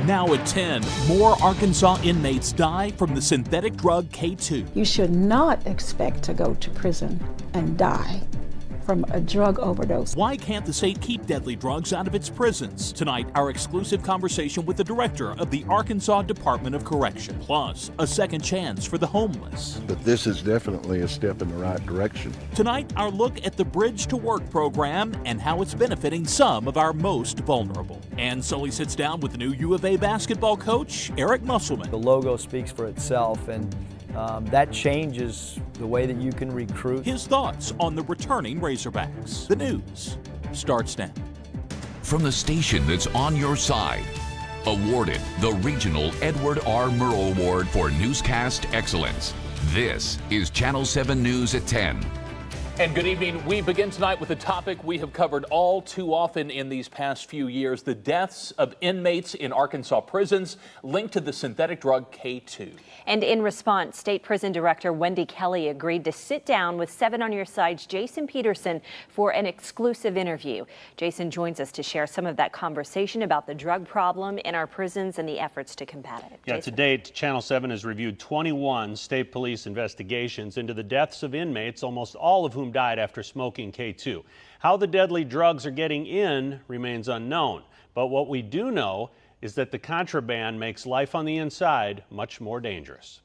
Now at 10, more Arkansas inmates die from the synthetic drug K2. You should not expect to go to prison and die from a drug overdose. Why can't the state keep deadly drugs out of its prisons? Tonight, our exclusive conversation with the director of the Arkansas Department of Correction. Plus, a second chance for the homeless. But this is definitely a step in the right direction. Tonight, our look at the Bridge to Work program and how it's benefiting some of our most vulnerable. And Sully sits down with the new U of A basketball coach, Eric Musselman. The logo speaks for itself, and that changes the way that you can recruit. His thoughts on the returning Razorbacks. The news starts now. From the station that's on your side, awarded the Regional Edward R. Murrow Award for Newscast Excellence. This is Channel 7 News at 10. And good evening. We begin tonight with a topic we have covered all too often in these past few years, the deaths of inmates in Arkansas prisons linked to the synthetic drug K2. And in response, State Prison Director Wendy Kelly agreed to sit down with 7 on Your Side's Jason Peterson for an exclusive interview. Jason joins us to share some of that conversation about the drug problem in our prisons and the efforts to combat it. Yeah, to date, Channel 7 has reviewed 21 state police investigations into the deaths of inmates, almost all of whom died after smoking K2. How the deadly drugs are getting in remains unknown, but what we do know is that the contraband makes life on the inside much more dangerous.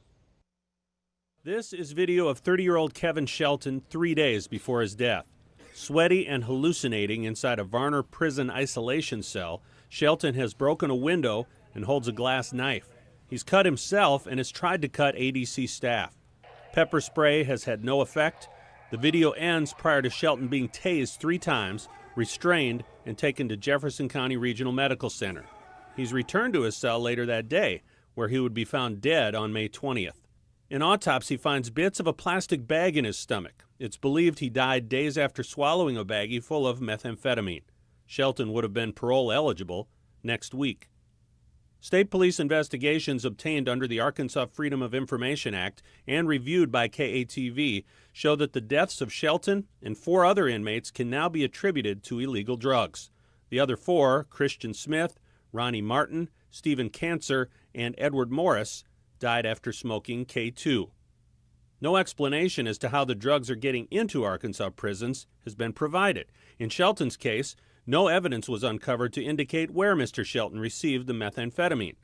This is video of 30-year-old Kevin Shelton 3 days before his death. Sweaty and hallucinating inside a Varner prison isolation cell, Shelton has broken a window and holds a glass knife. He's cut himself and has tried to cut ADC staff. Pepper spray has had no effect. The video ends prior to Shelton being tased 3 times, restrained, and taken to Jefferson County Regional Medical Center. He's returned to his cell later that day, where he would be found dead on May 20th. An autopsy finds bits of a plastic bag in his stomach. It's believed he died days after swallowing a baggie full of methamphetamine. Shelton would have been parole eligible next week. State police investigations obtained under the Arkansas Freedom of Information Act and reviewed by KATV show that the deaths of Shelton and 4 other inmates can now be attributed to illegal drugs. The other 4, Christian Smith, Ronnie Martin, Stephen Cancer, and Edward Morris, died after smoking K2. No explanation as to how the drugs are getting into Arkansas prisons has been provided. In Shelton's case, no evidence was uncovered to indicate where Mr. Shelton received the methamphetamine.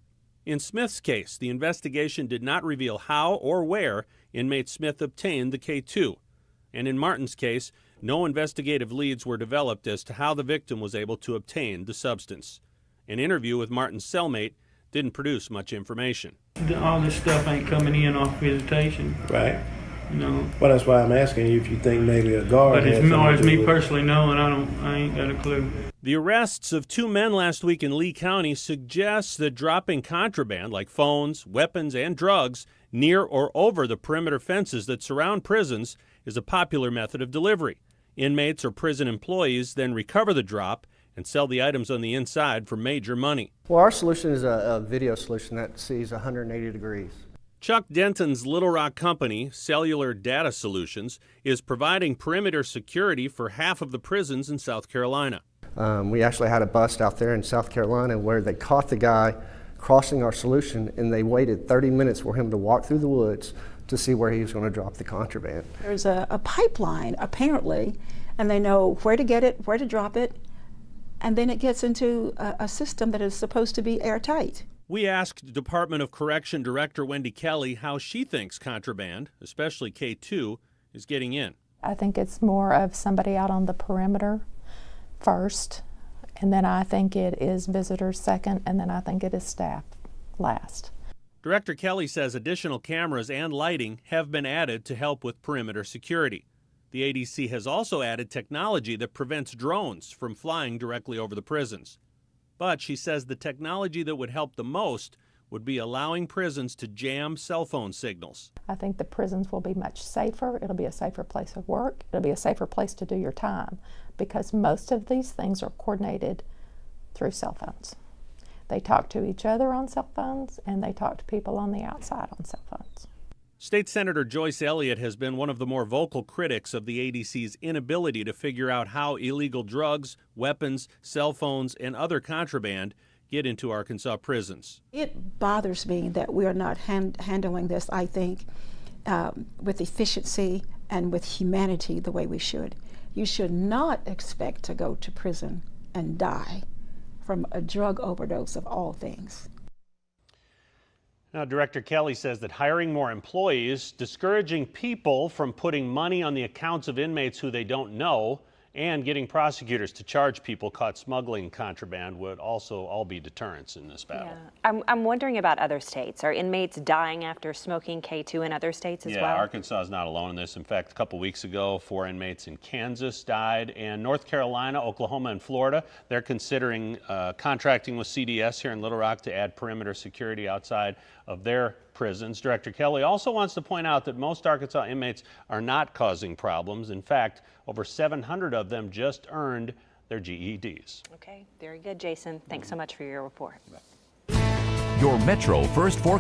In Smith's case, the investigation did not reveal how or where inmate Smith obtained the K2. And in Martin's case, no investigative leads were developed as to how the victim was able to obtain the substance. An interview with Martin's cellmate didn't produce much information. All this stuff ain't coming in off visitation. Right. You know. Well, that's why I'm asking you if you think maybe a guard. But as far as me personally knowing, I ain't got a clue. The arrests of 2 men last week in Lee County suggests that dropping contraband like phones, weapons, and drugs near or over the perimeter fences that surround prisons is a popular method of delivery. Inmates or prison employees then recover the drop and sell the items on the inside for major money. Well, our solution is a video solution that sees 180 degrees. Chuck Denton's Little Rock company, Cellular Data Solutions, is providing perimeter security for half of the prisons in South Carolina. We actually had a bust out there in South Carolina where they caught the guy crossing our solution, and they waited 30 minutes for him to walk through the woods to see where he was going to drop the contraband. There's a pipeline, apparently, and they know where to get it, where to drop it, and then it gets into a system that is supposed to be airtight. We asked Department of Correction Director Wendy Kelly how she thinks contraband, especially K2, is getting in. I think it's more of somebody out on the perimeter first, and then I think it is visitors second, and then I think it is staff last. Director Kelly says additional cameras and lighting have been added to help with perimeter security. The ADC has also added technology that prevents drones from flying directly over the prisons. But she says the technology that would help the most would be allowing prisons to jam cell phone signals. I think the prisons will be much safer. It'll be a safer place of work. It'll be a safer place to do your time, because most of these things are coordinated through cell phones. They talk to each other on cell phones, and they talk to people on the outside on cell phones. State Senator Joyce Elliott has been one of the more vocal critics of the ADC's inability to figure out how illegal drugs, weapons, cell phones, and other contraband get into Arkansas prisons. It bothers me that we are not handling this, I think, with efficiency and with humanity the way we should. You should not expect to go to prison and die from a drug overdose of all things. Now, Director Kelly says that hiring more employees, discouraging people from putting money on the accounts of inmates who they don't know, and getting prosecutors to charge people caught smuggling contraband would also all be deterrents in this battle. Yeah. I'm wondering about other states. Are inmates dying after smoking K2 in other states as well? Yeah, Arkansas is not alone in this. In fact, a couple weeks ago, 4 inmates in Kansas died, and North Carolina, Oklahoma, and Florida, they're considering contracting with CDS here in Little Rock to add perimeter security outside of their prisons. Director Kelly also wants to point out that most Arkansas inmates are not causing problems. In fact, over 700 of them just earned their GEDs. Okay, very good, Jason. Thanks so much for your report. Your Metro First Forecast.